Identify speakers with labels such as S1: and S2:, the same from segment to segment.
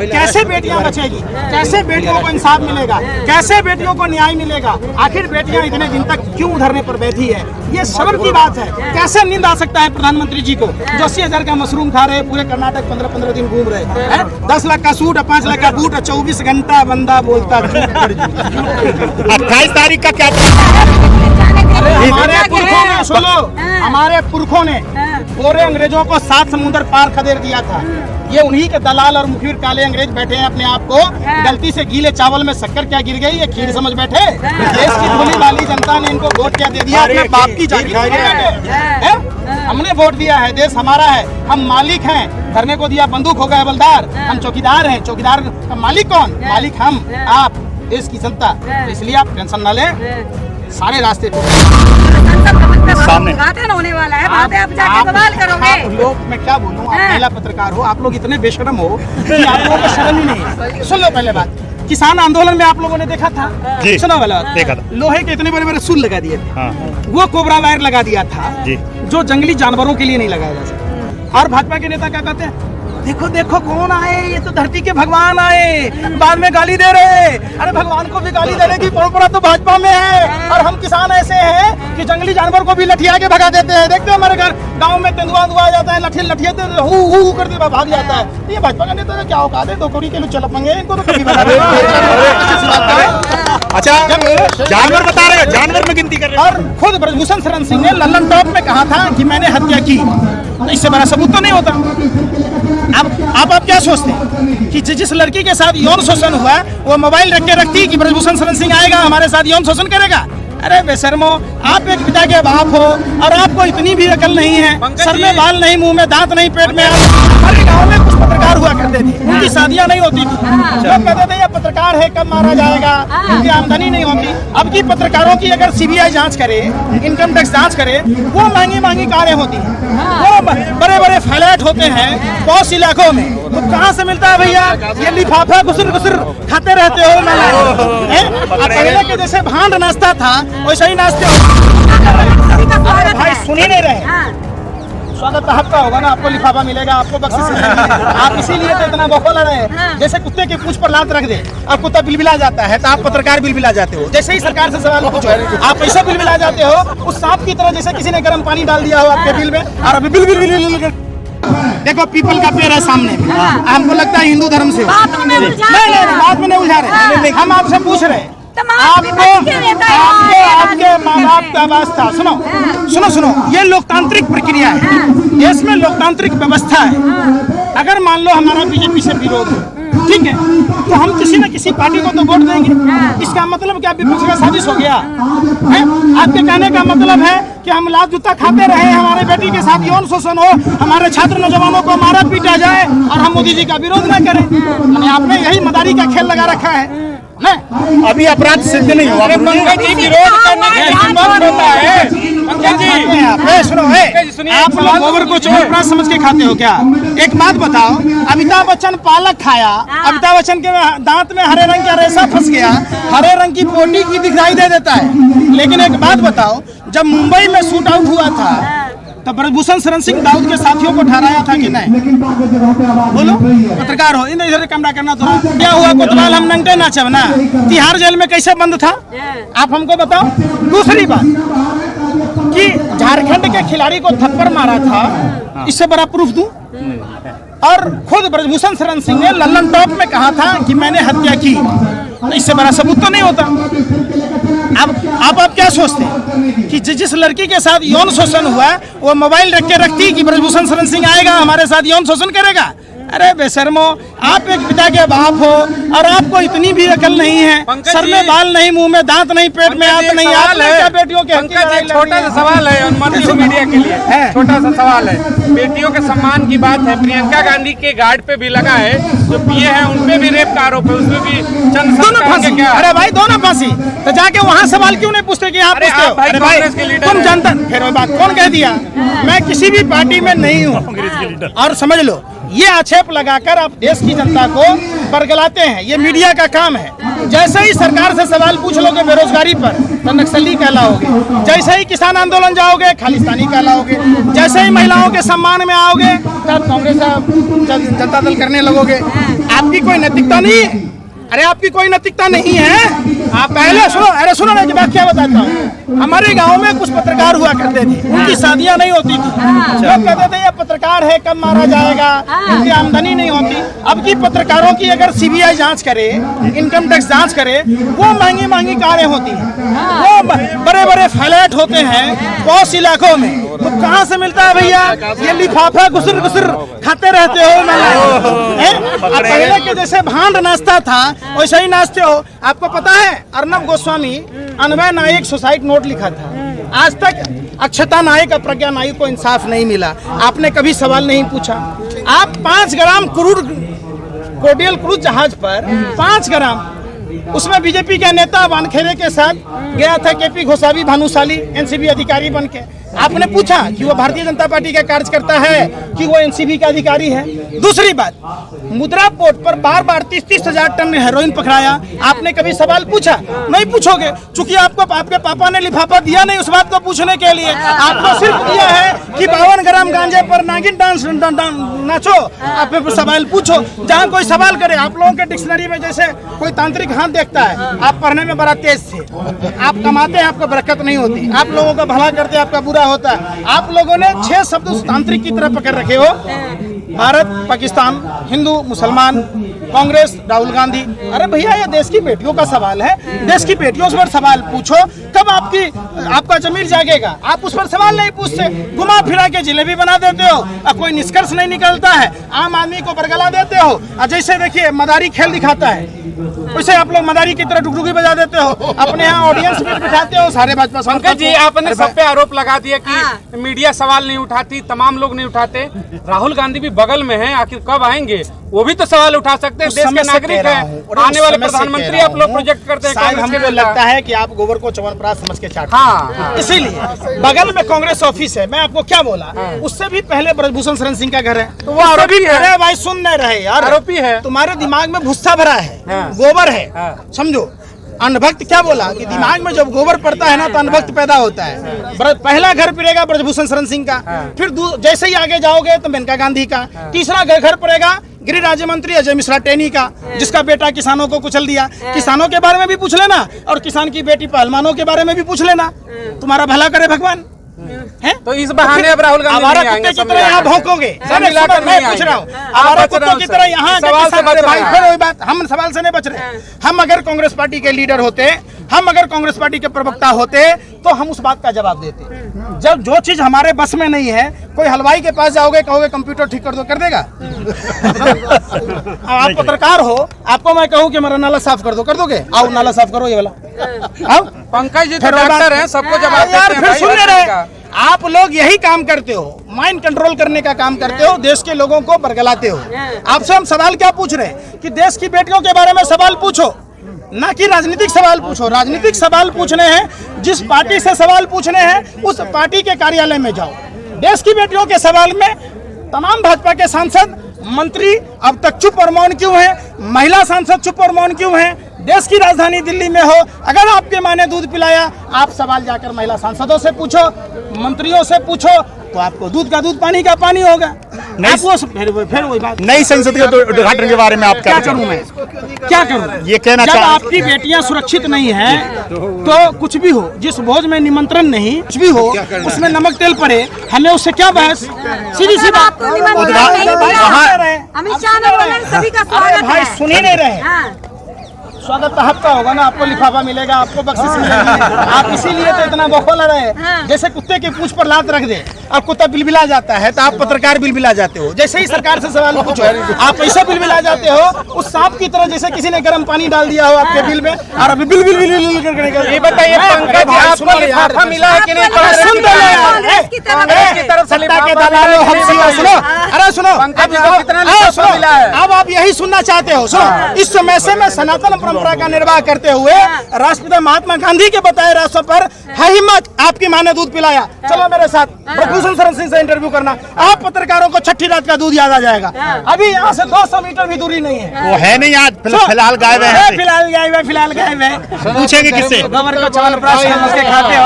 S1: कैसे बेटियां बचेगी, कैसे बेटियों को इंसाफ मिलेगा, कैसे बेटियों को न्याय मिलेगा? आखिर बेटियां इतने दिन तक क्यों धरने पर बैठी है? ये शर्म की बात है। कैसे नींद आ सकता है प्रधानमंत्री जी को जो 80,000 का मशरूम खा रहे, पूरे कर्नाटक 15-15 दिन घूम रहे हैं, 10 लाख का सूट, 5 लाख का बूट, 24 घंटा बंदा बोलता
S2: 28 तारीख का क्या?
S1: हमारे पुरखों ने, सुनो, हमारे पुरखों ने पूरे अंग्रेजों को 7 समुद्र पार खदेड़ दिया था। ये उन्हीं के दलाल और मुखबिर काले अंग्रेज बैठे हैं अपने आप को गलती से गीले चावल में शक्कर क्या गिर गई, ये खीर समझ बैठे। देश की भोली भाली जनता ने इनको वोट क्या दे दिया? अपने बाप की जागीर। हमने वोट दिया है, देश हमारा है, हम मालिक हैं। धरने को दिया बंदूक, हो गए हवलदार। हम चौकीदार हैं। चौकीदार का मालिक कौन? मालिक हम, आप, देश की जनता। इसलिए आप टेंशन न लें, सारे रास्ते
S3: सामने होने वाला है। आप जाके सवाल करोगे।
S1: लोग, मैं क्या बोलूं, आप महिला पत्रकार हो, आप लोग इतने बेशर्म हो कि आप लोगों को शर्म ही नहीं है। सुन लो पहले बात, किसान आंदोलन में आप लोगों ने देखा था, सुना वाला
S2: देखा था,
S1: लोहे के इतने बड़े बड़े सूल लगा दिए थे, वो कोबरा वायर लगा दिया था जो जंगली जानवरों के लिए नहीं लगाया जा सकता। और भाजपा के नेता क्या कहते हैं? देखो देखो कौन आए, ये तो धरती के भगवान आए, बाद में गाली दे रहे। अरे भगवान को भी गाली देने की परंपरा तो भाजपा में है। और हम किसान ऐसे हैं कि जंगली जानवर को भी लठिया के भगा देते हैं। देखते हो हमारे घर गांव में तेंदुआ आ जाता है, लठिया हु कर दे भाग जाता है। ये भाजपा का नेता क्या औकात है? 2 कौड़ी के लिए चल पंगे, इनको तो कभी बता।
S2: अच्छा, जानवर बता रहे, जानवर में गिनती कर रहे।
S1: और खुद ब्रजभूषण शरण सिंह ने लल्लन टॉप में कहा था कि मैंने हत्या की, तो इससे बड़ा सबूत तो नहीं होता। अब आप क्या सोचते हैं कि जिस लड़की के साथ यौन शोषण हुआ वो मोबाइल रख के रखती कि ब्रजभूषण शरण सिंह आएगा हमारे साथ यौन शोषण करेगा? अरे बेशर्मो, आप एक पिता के बाप हो और आपको इतनी भी अकल नहीं है। सर में बाल नहीं, मुंह में दांत नहीं, पेट में। हमारे गांव में कुछ पत्रकार हुआ करते थे, उनकी शादियां नहीं होती थी। लोग कहते थे ये पत्रकार है, कब मारा जाएगा, उनकी आमदनी नहीं होती। अब की पत्रकारों की अगर सीबीआई जांच करे, इनकम टैक्स जांच करे, वो महंगी महंगी कारें होती हैं, वो बड़े बड़े फ्लैट होते हैं पॉश इलाकों में। तो कहाँ से मिलता है भैया? ये लिफाफा घुसर घुसर खाते रहते हो। पहले के जैसे भांड नाश्ता था वैसे ही नाश्ते हो। भाई सुन ही नहीं रहे। स्वागत आपका होगा ना, आपको लिफाफा मिलेगा, आपको बख्शिश मिलेगी। आप इसीलिए तो इतना बखोल रहे हैं। जैसे कुत्ते की पूंछ पर लात रख दे और कुत्ता बिलबिला जाता है, तो आप पत्रकार बिलबिला जाते हो। जैसे ही सरकार से सवाल पूछो आप ऐसा बिलबिला जाते हो, उस सांप की तरह, जैसे किसी ने गर्म पानी डाल दिया हो आपके बिल में और अभी बिल बिल बिल। देखो पीपल का पेड़ है सामने में, हमको लगता है हिंदू धर्म से।
S3: बात में नहीं,
S1: बात में नहीं उलझा रहे। हम आपसे पूछ रहे आपके माँ बाप का वास्ता सुनो, ये लोकतांत्रिक प्रक्रिया है, देश में लोकतांत्रिक व्यवस्था है। अगर मान लो हमारा बीजेपी से विरोध है, ठीक है, तो हम किसी न किसी पार्टी को तो वोट देंगे। इसका मतलब क्या विपक्ष का साजिश हो गया है? आपके कहने का मतलब है कि हम लात जूता खाते रहे, हमारे बेटी के साथ यौन शोषण हो, हमारे छात्र नौजवानों को मारा पीटा जाए और हम मोदी जी का विरोध न करें। यानी आपने यही मदारी का खेल लगा रखा है।
S2: अभी अपराध सिद्ध नहीं हुआ।
S1: पंकज जी, विरोध करने के होता है। पंकज जी सुनो, आप लोग गोबर को चोर समझ के खाते हो क्या? एक बात बताओ, अमिताभ बच्चन पालक खाया, अमिताभ बच्चन के दांत में हरे रंग का रेशा फंस गया, हरे रंग की पोटी की दिखाई दे देता है। लेकिन एक बात बताओ, जब मुंबई में शूट आउट हुआ था तब ब्रजभूषण शरण सिंह दाऊद के साथियों को ठहराया था कि नहीं? बोलो, पत्रकार हो, इधर कैमरा करना। तो क्या हुआ कोतवाल हम नंगे नाचब ना? तिहाड़ जेल में कैसे बंद था आप हमको बताओ। दूसरी बात कि झारखंड के खिलाड़ी को थप्पड़ मारा था, इससे बड़ा प्रूफ दूं? और खुद ब्रजभूषण शरण सिंह ने लल्लन टॉप में कहा था कि मैंने हत्या की, तो इससे बड़ा सबूत तो नहीं होता। अब आप क्या सोचते हैं कि जिस लड़की के साथ यौन शोषण हुआ वो मोबाइल रख के रखती कि ब्रजभूषण शरण सिंह आएगा हमारे साथ यौन शोषण करेगा? अरे बेशर्मो, आप एक पिता के बाप हो और आपको इतनी भी अकल नहीं है। सर में बाल नहीं, मुंह में दांत नहीं, पेट में आंत नहीं। आपने क्या बेटियों के?
S4: छोटा सा सवाल है मनोज मीडिया के लिए, छोटा सा सवाल है। बेटियों के सम्मान की बात है। प्रियंका गांधी के गार्ड पे भी लगा है, जो पीए हैं उनपे भी रेप का आरोप है, उसमें भी
S1: दोनों फांसी। अरे भाई दोनों फांसी, तो जाके वहाँ सवाल क्यों नहीं पूछते कि आप तुम जनता? फिर वो बात कौन कह दिया? मैं किसी भी पार्टी में नहीं हूँ। और समझ लो, ये आक्षेप लगाकर आप देश की जनता को बरगलाते हैं, ये मीडिया का काम है। जैसे ही सरकार से सवाल पूछ लोगे बेरोजगारी पर तो नक्सली कहलाओगे, जैसे ही किसान आंदोलन जाओगे खालिस्तानी कहलाओगे, जैसे ही महिलाओं के सम्मान में आओगे तब कांग्रेस जनता दल करने लगोगे। आपकी कोई नैतिकता नहीं है? अरे आपकी कोई नैतिकता नहीं है? आप पहले सुनो, अरे सुनो ना, मैं क्या बताता हूँ। हमारे गांव में कुछ पत्रकार हुआ करते थे, उनकी शादियां नहीं होती थी। लोग कहते थे ये पत्रकार है, कब मारा जाएगा, इनकी आमदनी नहीं होती। अब की पत्रकारों की अगर सीबीआई जांच करे, इनकम टैक्स जांच करे, वो महंगी महंगी कारें होती हैं, वो बड़े बड़े फ्लैट होते हैं पॉश इलाकों में। तो कहाँ से मिलता है भैया? ये लिफाफा घुसर घुसर खाते रहते हो। पहले के जैसे भांड नाश्ता था वैसे ही नाचते हो। आपको पता है अर्नब गोस्वामी अनवय नायक सुसाइड नोट लिखा था। आज तक अक्षता नायक और प्रज्ञा नायक को इंसाफ नहीं मिला। आपने कभी सवाल नहीं पूछा। आप 5 ग्राम क्रूड कोडियल क्रूज जहाज पर 5 ग्राम, उसमें बीजेपी के नेता वानखेड़े के साथ गया था केपी घोषावी भानुशाली एनसीबी अधिकारी बन के। आपने पूछा कि वो भारतीय जनता पार्टी का कार्यकर्ता है कि वो एनसीबी का अधिकारी है? दूसरी बात, मुद्रा पोर्ट पर बार बार 30-30 हजार टन हेरोइन पकड़ाया। आपने कभी सवाल पूछा? नहीं पूछोगे, चूंकि आपको आपके पापा ने लिफाफा दिया नहीं उस बात को पूछने के लिए। आपको सिर्फ दिया है कि 52 ग्राम गांजे पर नागिन डांस नाचो, आप सवाल पूछो। जहाँ कोई सवाल करे, आप लोगों के डिक्शनरी में जैसे कोई तांत्रिक हाथ देखता है, आप पढ़ने में बड़ा तेज थे, आप कमाते हैं, आपको बरकत नहीं होती, आप लोगों का भला करते आपका बुरा होता है। आप लोगों ने 6 शब्द उस तांत्रिक की तरह पकड़ रखे हो, भारत पाकिस्तान, हिंदू मुसलमान, कांग्रेस, राहुल गांधी। अरे भैया ये देश की बेटियों का सवाल है, देश की बेटियों से सवाल पूछो, कब आपका जमीर जागेगा? आप उस पर सवाल नहीं पूछते, घुमा फिरा के जिलेबी बना देते हो, कोई निष्कर्ष नहीं निकलता है, आम आदमी को बरगला देते हो। जैसे देखिए मदारी खेल दिखाता है, वैसे आप लोग मदारी की तरह डुगडुगी बजा देते हो, अपने यहाँ ऑडियंस में बिठाते हो सारे भाजपा।
S4: पंकज जी, आपने सब पे आरोप लगा दिया कि मीडिया सवाल नहीं उठाती, तमाम लोग नहीं उठाते। राहुल गांधी भी बगल में हैं, आखिर कब आएंगे? वो भी तो सवाल उठा सकते हैं, देश के नागरिक हैं, आने वाले प्रधानमंत्री आप लोग प्रोजेक्ट करते हैं।
S1: हमको लगता है कि आप गोबर को च्यवनप्राश समझ के चाटते हैं। हाँ, इसीलिए बगल में कांग्रेस ऑफिस है। मैं आपको क्या बोला, उससे भी पहले ब्रजभूषण शरण सिंह का घर है, तो वो आरोपी है। अरे भाई सुन नहीं रहे यार, आरोपी है। तुम्हारे दिमाग में भुस्सा भरा है, गोबर है, समझो। अनभक्त क्या बोला कि दिमाग में जब गोबर पड़ता है ना तो अनभक्त पैदा होता है। पहला घर पड़ेगा ब्रजभूषण शरण सिंह का, फिर जैसे ही आगे जाओगे तो मेनका गांधी का, तीसरा घर पड़ेगा गृह राज्य मंत्री अजय मिश्रा टेनी का, जिसका बेटा किसानों को कुचल दिया। किसानों के बारे में भी पूछ लेना और किसान की बेटी पहलवानों के बारे में भी पूछ लेना, तुम्हारा भला करे भगवान। है तो इस बहाने अब राहुल गांधी हमारा कुत्ते की तरह यहाँ भौंकोगे। मैं पूछ रहा हूँ, हमारा कुत्तों की तरह यहाँ हम सवाल से नहीं बच रहे। हम अगर कांग्रेस पार्टी के लीडर होते, हम अगर कांग्रेस पार्टी के प्रवक्ता होते तो हम उस बात का जवाब देते। जब जो चीज हमारे बस में नहीं है, कोई हलवाई के पास जाओगे, कहोगे कंप्यूटर ठीक कर दो, कर देगा? आप पत्रकार हो, आपको मैं कहूँ कि मेरा नाला साफ कर दो, कर दोगे? आओ नाला साफ करो ये वाला। आओ
S4: पंकज जी तो डॉक्टर हैं, सबको जवाब देते हैं।
S1: फिर सुन रहे आप लोग यही काम करते हो, माइंड कंट्रोल करने का काम करते हो, देश के लोगों को बरगलाते हो। आपसे हम सवाल क्या पूछ रहे हैं कि देश की बेटियों के बारे में सवाल पूछो, ना कि राजनीतिक सवाल पूछो। राजनीतिक सवाल पूछने हैं, जिस पार्टी से सवाल पूछने हैं उस पार्टी के कार्यालय में जाओ। देश की बेटियों के सवाल में तमाम भाजपा के सांसद मंत्री अब तक चुप और मौन क्यों हैं? महिला सांसद चुप और मौन क्यों हैं? देश की राजधानी दिल्ली में हो, अगर आपके माँ ने दूध पिलाया, आप सवाल जाकर महिला सांसदों से पूछो, मंत्रियों से पूछो, तो आपको दूध का दूध, पानी का पानी होगा। फिर वही बात,
S2: नई संसद के उद्घाटन के बारे में आप क्या
S1: करूं मैं? क्या करूं?
S2: ये कहना
S1: जब आपकी बेटियां सुरक्षित नहीं है तो कुछ भी हो, जिस भोज में निमंत्रण नहीं, कुछ भी हो उसमें नमक तेल पड़े, हमें उससे क्या बहस? सीधी सी बात।
S3: अमित शाह ने बोला सभी का स्वागत है।
S1: भाई सुन ही नहीं रहे। स्वागत तो आपका होगा ना, आपको लिफाफा मिलेगा, आपको बख्शिश मिलेगी। आप इसीलिए तो इतना बखोल रहे। जैसे कुत्ते के पूंछ पर लात रख दे और कुत्ता बिलबिला जाता है, तो आप पत्रकार बिलबिला जाते हो। जैसे ही सरकार से सवाल पूछो आप ऐसे बिलबिला जाते हो, उस सांप की तरह, जैसे किसी ने गर्म पानी डाल दिया हो आपके बिल में और अभी बिल बिल बिल बिल करके। ये बताइए पंकज जी, आपको लिफाफा मिला है कि नहीं? सुन दो यार, की तरफ सत्ता के दलालों, सुनो, अरे सुनो, अब आप यही सुनना चाहते हो। सुनो, इस समय से मैं सनातन परंपरा का निर्वाह करते हुए राष्ट्रपिता महात्मा गांधी के बताए रास्तों पर है हिम्मत। आपकी माँ ने दूध पिलाया, चलो मेरे साथ ब्रजभूषण शरण सिंह से इंटरव्यू करना। आप पत्रकारों को छठी रात का दूध याद आ जाएगा। अभी यहाँ से 200 मीटर भी दूरी नहीं है।
S2: वो है नहीं, आज फिलहाल गायब है,
S1: फिलहाल गायब है।
S2: पूछेंगे किससे?
S1: गोबर को च्यवनप्राश के खाते हो,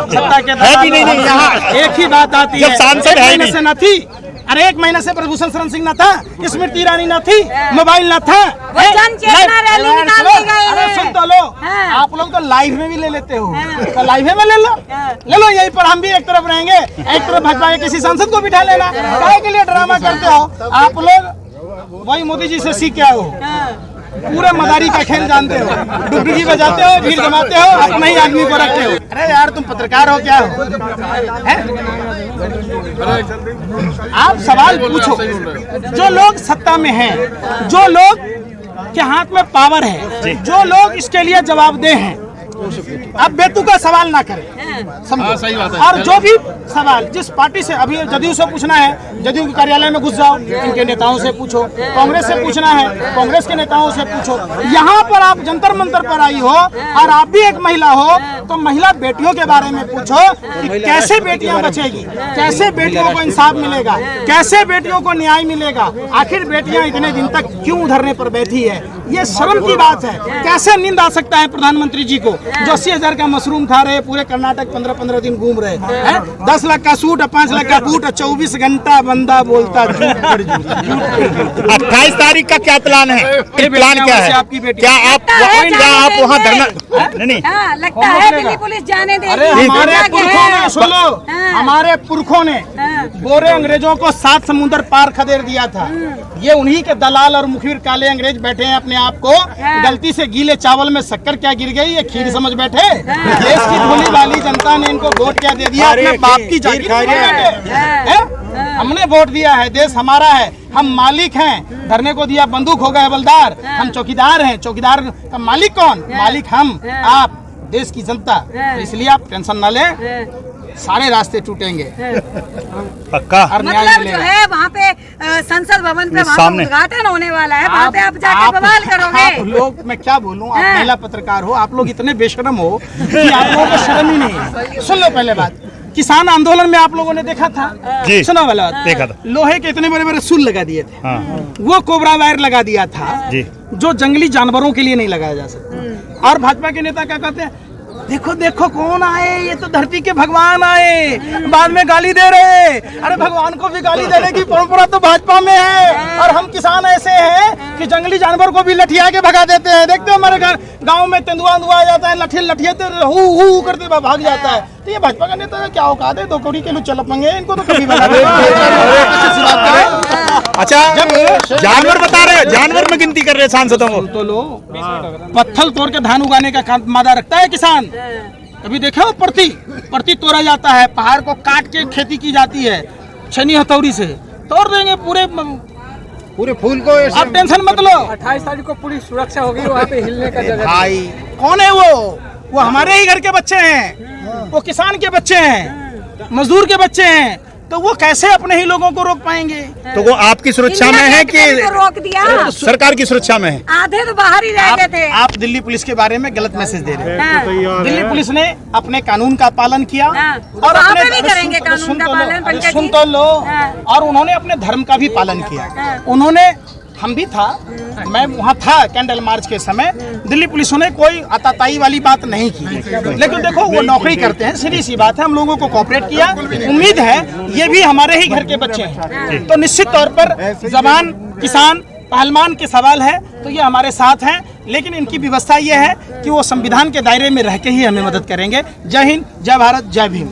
S1: सत्ता के
S2: है भी नहीं। यहाँ
S1: एक ही बात आती है,
S2: जब सांसद है नहीं
S1: से न थी अरे 1 महीने से प्रभूषण शरण सिंह न था, स्मृति ईरानी न थी, मोबाइल न था।
S3: वो जन चेतना रैली निकाल के गए
S1: अरे
S3: हैं।
S1: सुन तो लो,
S3: हाँ।
S1: आप लोग तो लाइव में भी ले लेते हो, तो लाइव में ले लो यहीं पर हम भी एक तरफ रहेंगे, एक तरफ भाजपा के किसी सांसद को बिठा लेना। काहे के लिए ड्रामा करते हो आप लोग? वही मोदी जी से सीख के आओ, पूरे मदारी का खेल जानते हो, डुगडुगी बजाते हो, भीड़ जमाते हो, अपने ही आदमी को रखते हो। अरे यार तुम पत्रकार हो क्या हो? आप सवाल पूछो। जो लोग सत्ता में हैं, जो लोग के हाथ में पावर है, जो लोग इसके लिए जवाबदेह हैं, आप बेतुका सवाल ना करें, समझो। सही बात है। और जो भी सवाल जिस पार्टी से, अभी जदयू से पूछना है, जदयू के कार्यालय में घुस जाओ, इनके नेताओं से पूछो। कांग्रेस से पूछना है, कांग्रेस के नेताओं से पूछो। यहाँ पर आप जंतर मंतर पर आई हो और आप भी एक महिला हो, तो महिला बेटियों के बारे में पूछो कि कैसे बेटियां बचेगी, कैसे बेटियों को इंसाफ मिलेगा, कैसे बेटियों को न्याय मिलेगा। आखिर बेटियां इतने दिन तक क्यों धरने पर बैठी है? ये शर्म की बात है। कैसे नींद आ सकता है प्रधानमंत्री जी को, जो 80,000 का मशरूम खा रहे, पूरे कर्नाटक 15-15 दिन घूम रहे हैं, 10 लाख का सूट और 5 लाख का बूट और 24 घंटा बंदा बोलता।
S2: 28 तारीख का क्या प्लान है? प्लान क्या है?
S1: आपकी बेटी
S2: क्या आप वहाँ धरना? नहीं
S3: हाँ, लगता है दिल्ली पुलिस जाने देगी।
S1: अरे हमारे पुरखों ने, सुनो,
S3: हाँ।
S1: हमारे पुरखों ने गोरे अंग्रेजों को 7 समुंदर पार खदेड़ दिया था। ये उन्हीं के दलाल और मुखबिर काले अंग्रेज बैठे हैं अपने आप को। गलती से गीले चावल में शक्कर क्या गिर गई, ये खीर समझ बैठे। देश की भोली भाली जनता ने इनको वोट क्या दे दिया? अपने बाप की जागीर हमने वोट दिया है, देश हमारा है, हम मालिक हैं। धरने को दिया बंदूक हो गए हवलदार, हम चौकीदार हैं। चौकीदार का मालिक कौन? मालिक हम, आप, देश की जनता। तो इसलिए आप टेंशन ना लें, सारे रास्ते टूटेंगे,
S2: पक्का।
S1: और न्याय
S3: मतलब जो
S1: मिलेगा।
S3: है वहाँ पे संसद भवन पे वहाँ पे उद्घाटन होने वाला है, वहाँ पे आप जाके बवाल करोगे।
S1: आप लोग, मैं क्या बोलूं, आप महिला पत्रकार हो, आप लोग इतने बेशर्म हो कि आप लोगों को शर्म ही नहीं है। सुन लो पहले बात, किसान आंदोलन में आप लोगों ने देखा था,
S2: जी,
S1: सुना वाला
S2: देखा था।
S1: लोहे के इतने बड़े बड़े सुल लगा दिए थे,
S2: हाँ।
S1: वो कोबरा वायर लगा दिया था,
S2: जी,
S1: जो जंगली जानवरों के लिए नहीं लगाया जा सकता। और भाजपा के नेता क्या कहते हैं? देखो देखो कौन आए, ये तो धरती के भगवान आए, बाद में गाली दे रहे। अरे भगवान को भी गाली देने की परंपरा तो भाजपा में है। और हम किसान ऐसे हैं कि जंगली जानवर को भी लठिया के भगा देते हैं। देखते हो हमारे गांव में तेंदुआ आ जाता है, लठिया हू हू करते भाग जाता है। तो ये भाजपा का नेता का क्या औकात है? 2 कौड़ी के लुच्चे लफंगे, इनको तो कभी बता
S2: अच्छा, जानवर बता रहे, जानवर में गिनती कर रहे सांसदों को।
S1: तो लो, पत्थर तोड़ के धान उगाने का मादा रखता है किसान। अभी देखो परती तोड़ा जाता है, पहाड़ को काट के खेती की जाती है, छेनी हथौड़ी से तोड़ देंगे पूरे फूल को। आप टेंशन मत लो,
S4: 28 तारीख को पूरी सुरक्षा होगी, वहाँ पे हिलने का जगह
S1: भाई। कौन है वो हमारे ही घर के बच्चे हैं, वो किसान के बच्चे हैं, मजदूर के बच्चे हैं। तो वो कैसे अपने ही लोगों को रोक पाएंगे?
S2: तो वो आपकी सुरक्षा में है कि
S3: रोक दिया?
S2: सरकार की सुरक्षा में है?
S3: आधे तो बाहर ही रह गए थे।
S1: आप दिल्ली पुलिस के बारे में गलत मैसेज दे रहे हैं।
S3: हाँ।
S1: दिल्ली पुलिस ने अपने कानून का पालन किया,
S3: हाँ।
S1: और
S3: वहाँ
S1: अपने
S3: पे भी करेंगे कानून का पालन, पंकज
S1: सुन
S3: जी।
S1: तो लो,
S3: हाँ।
S1: और उन्होंने अपने धर्म का भी पालन किया।
S3: हाँ।
S1: उन्होंने, हम भी था, मैं वहाँ था कैंडल मार्च के समय, दिल्ली पुलिस ने कोई आताताई वाली बात नहीं की। लेकिन देखो वो नौकरी करते हैं, सीधी सी बात है, हम लोगों को कोऑपरेट किया। उम्मीद है ये भी हमारे ही घर के बच्चे हैं, तो निश्चित तौर पर जवान, किसान, पहलवान के सवाल है तो ये हमारे साथ हैं। लेकिन इनकी व्यवस्था ये है कि वो संविधान के दायरे में रह के ही हमें मदद करेंगे। जय हिंद, जय भारत, जय भीम।